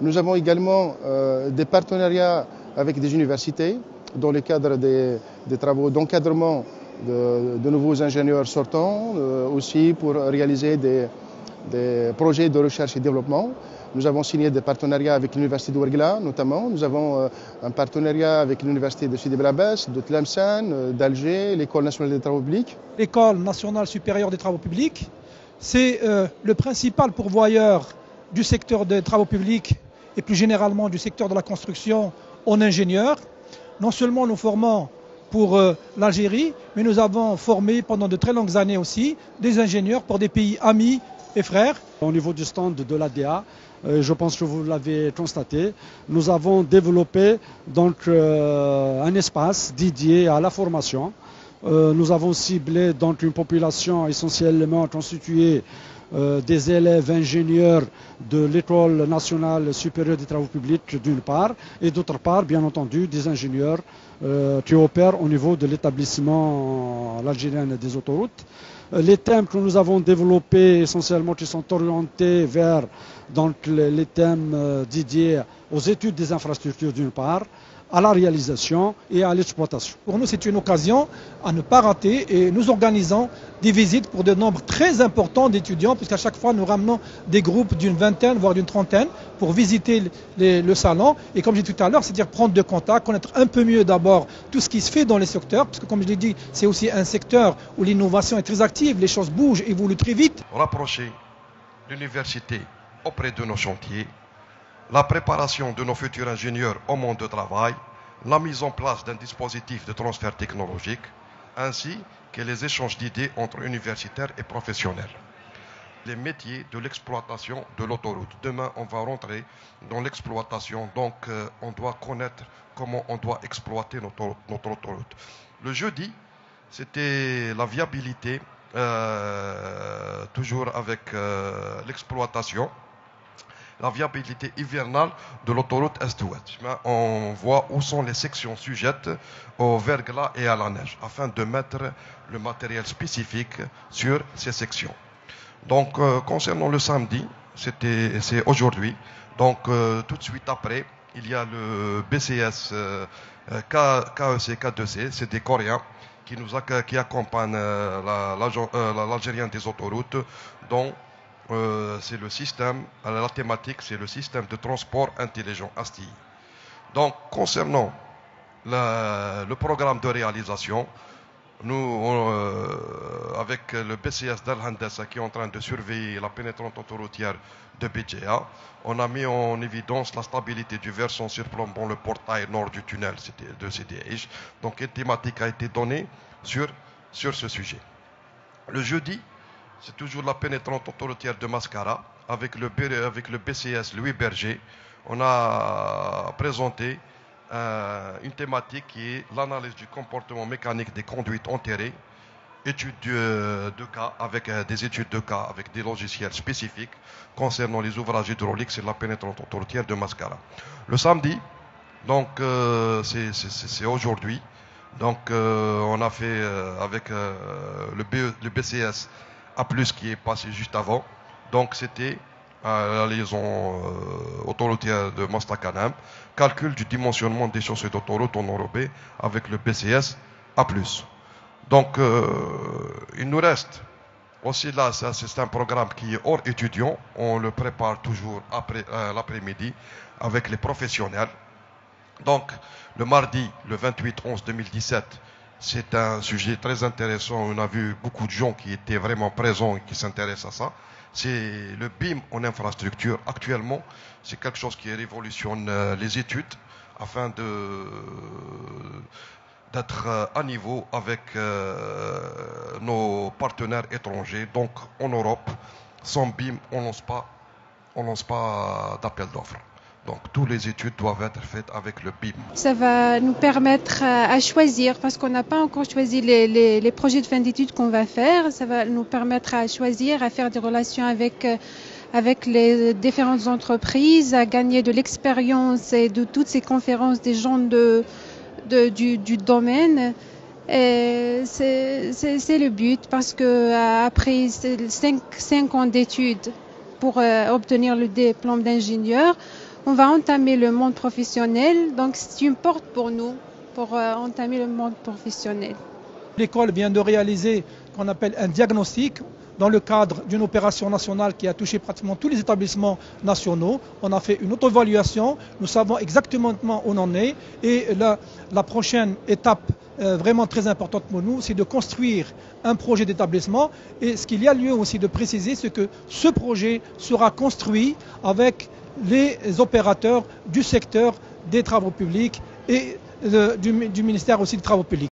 Nous avons également des partenariats avec des universités dans le cadre des travaux d'encadrement de nouveaux ingénieurs sortants, aussi pour réaliser des projets de recherche et développement. Nous avons signé des partenariats avec l'université d'Ouargla notamment. Nous avons un partenariat avec l'université de Sidi Bel Abbès, de Tlemcen, d'Alger, l'École nationale des travaux publics. L'École nationale supérieure des travaux publics, c'est le principal pourvoyeur du secteur des travaux publics et plus généralement du secteur de la construction en ingénieurs. Non seulement nous formons pour l'Algérie, mais nous avons formé pendant de très longues années aussi des ingénieurs pour des pays amis et frères. Au niveau du stand de l'ADA, je pense que vous l'avez constaté, nous avons développé donc un espace dédié à la formation. Nous avons ciblé donc une population essentiellement constituée des élèves ingénieurs de l'École nationale supérieure des travaux publics d'une part, et d'autre part, bien entendu, des ingénieurs qui opèrent au niveau de l'établissement algérien des autoroutes. Les thèmes que nous avons développés essentiellement qui sont orientés vers donc, les thèmes dédiés aux études des infrastructures d'une part, à la réalisation et à l'exploitation. Pour nous, c'est une occasion à ne pas rater et nous organisons des visites pour de nombres très importants d'étudiants, puisqu'à chaque fois nous ramenons des groupes d'une vingtaine, voire d'une trentaine, pour visiter le salon. Et comme j'ai dit tout à l'heure, c'est-à-dire prendre de contact, connaître un peu mieux d'abord tout ce qui se fait dans les secteurs, parce que comme je l'ai dit, c'est aussi un secteur où l'innovation est très active, les choses bougent, évoluent très vite. Rapprocher l'université auprès de nos chantiers, la préparation de nos futurs ingénieurs au monde de travail, la mise en place d'un dispositif de transfert technologique, ainsi que les échanges d'idées entre universitaires et professionnels. Les métiers de l'exploitation de l'autoroute. Demain, on va rentrer dans l'exploitation, donc on doit connaître comment on doit exploiter notre autoroute. Le jeudi, c'était la viabilité, toujours avec l'exploitation. La viabilité hivernale de l'autoroute Est-Ouest. On voit où sont les sections sujettes au verglas et à la neige, afin de mettre le matériel spécifique sur ces sections. Donc, concernant le samedi, c'est aujourd'hui. Donc, tout de suite après, il y a le BCS KEC K2C, c'est des Coréens qui accompagnent l'Algérien des autoroutes, dont c'est le système, la thématique, c'est le système de transport intelligent ASTI. Donc, concernant le programme de réalisation, nous, avec le BCS d'Al Handessa qui est en train de surveiller la pénétrante autoroutière de BGA, on a mis en évidence la stabilité du versant surplombant le portail nord du tunnel de CDH. Donc, une thématique a été donnée sur ce sujet. Le jeudi, c'est toujours la pénétrante autoroutière de Mascara avec le BCS Louis Berger. On a présenté une thématique qui est l'analyse du comportement mécanique des conduites enterrées, études de cas avec des études de cas avec des logiciels spécifiques concernant les ouvrages hydrauliques sur la pénétrante autoroutière de Mascara. Le samedi, donc c'est aujourd'hui. Donc on a fait avec le BCS A+, qui est passé juste avant. Donc c'était la liaison autoroutière de Mostakanem, calcul du dimensionnement des chaussées d'autoroute en enrobé avec le BCS A+. Donc il nous reste aussi là, c'est un programme qui est hors étudiant, on le prépare toujours après l'après-midi avec les professionnels. Donc le mardi, le 28/11/2017, c'est un sujet très intéressant. On a vu beaucoup de gens qui étaient vraiment présents et qui s'intéressent à ça. C'est le BIM en infrastructure. Actuellement, c'est quelque chose qui révolutionne les études afin d'être à niveau avec nos partenaires étrangers. Donc en Europe, sans BIM, on lance pas d'appel d'offres. Donc, toutes les études doivent être faites avec le BIM. Ça va nous permettre à choisir, parce qu'on n'a pas encore choisi les projets de fin d'études qu'on va faire. Ça va nous permettre à choisir, à faire des relations avec les différentes entreprises, à gagner de l'expérience et de toutes ces conférences des gens du domaine. Et c'est le but, parce que après 5 ans d'études pour obtenir le diplôme d'ingénieur, on va entamer le monde professionnel. Donc c'est une porte pour nous, pour entamer le monde professionnel. L'école vient de réaliser ce qu'on appelle un diagnostic dans le cadre d'une opération nationale qui a touché pratiquement tous les établissements nationaux. On a fait une auto-évaluation, nous savons exactement où on en est et la prochaine étape vraiment très importante pour nous, c'est de construire un projet d'établissement et ce qu'il y a lieu aussi de préciser, c'est que ce projet sera construit avec les opérateurs du secteur des travaux publics et du ministère aussi des travaux publics.